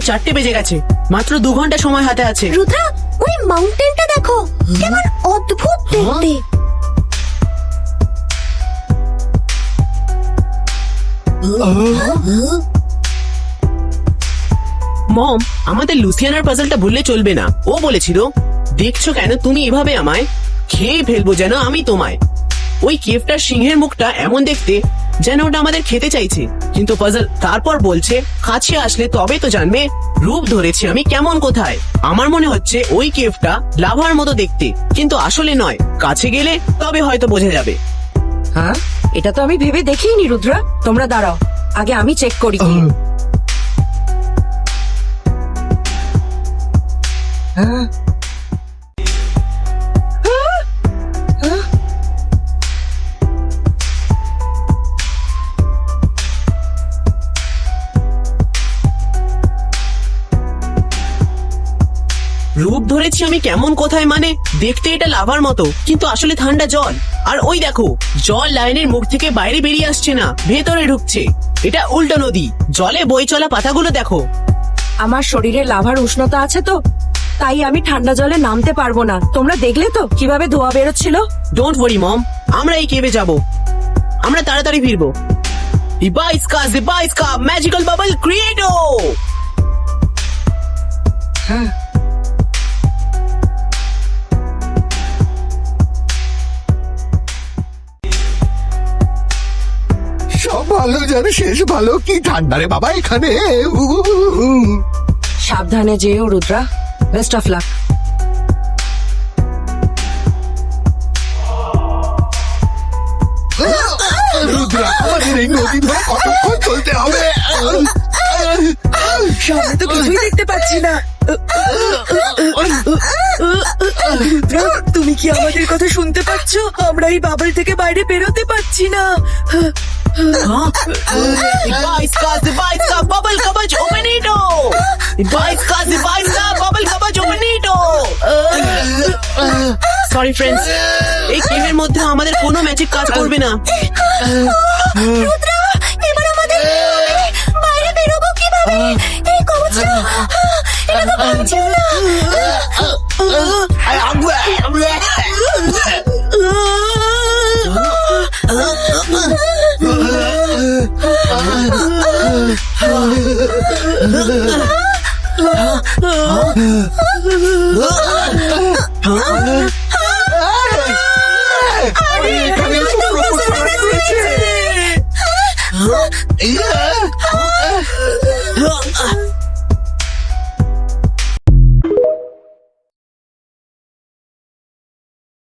4টে বেজে গেছে, মাত্র 2 ঘন্টা সময় হাতে আছে। রুদ্রা, ওই মাউন্টেনটা দেখো, কেমন অদ্ভুত দেখতে। মম, আমাদের লুসিয়ানার পাজলটা ভুললে চলবে না। ও বলেছিল, দেখছো কেন তুমি এভাবে আমায়, খেয়ে ফেলবো যেন আমি তোমায়। ওই কেভটার সিংহের মুখটা এমন দেখতে যেন ওটা আমাদের খেতে চাইছে। কিন্তু পাজল তারপর বলছে, কাছে আসলে তবে তো জানবে রূপ ধরেছি আমি কেমন কোথায়। আমার মনে হচ্ছে ওই কেভটা লাভার মতো দেখতে, কিন্তু আসলে নয়। কাছে গেলে তবে হয়তো বোঝা যাবে। হ্যাঁ, এটা তো আমি ভেবে দেখিনি রুদ্রা। তোমরা দাঁড়াও, আগে আমি চেক করি। রূপ ধরেছি আমি কেমন কোথায় মানে, দেখতে এটা লাভার মতো, কিন্তু আসলে ঠান্ডা জল। আর ওই দেখো, জল লাইনের মুখ থেকে বাইরে বেরিয়ে আসছে না, ভেতরে ঢুকছে। এটা উল্টো নদী, জলে বই চলা পাতাগুলো দেখো। আমার শরীরে লাভার উষ্ণতা আছে তো, তাই আমি ঠান্ডা জলে নামতে পারবো না। তোমরা দেখলে তো কিভাবে ধোয়া বেরোচ্ছিল। ডোন্ট ওয়ারি মম, আমরা এই কেভে যাব। আমরা তাড়াতাড়ি ফিরবো। জিবাইস্কা ম্যাজিক্যাল বাবল ক্রিয়েটো। সব ভালো জানে শেষ ভালো। কি ঠান্ডা রে বাবা এখানে। সাবধানে যেও Rudra, best of luck. Rudra, আমাদের এই নদী ধরে কতক্ষণ চলতে হবে? সামনে তো কিছুই দেখতে পাচ্ছি না। রুদ্রা, তুমি কি আমাদের কথা শুনতে পাচ্ছ? আমরা এই বাবল থেকে বাইরে বেরোতে পারছি না। জিবাইস্কা বাবল কবচ ওপেনিটো। জিবাইস্কা বাবল কবচ ওপেনিটো। সরি ফ্রেন্ডস, এই কেভের মধ্যে আমাদের কোনো ম্যাজিক কাজ করবে না। রুদ্রা, এবার আমাদের বাইরে বেরোবো কিভাবে? এই কবচটা, এটা তো ভাঙছে না। এখানে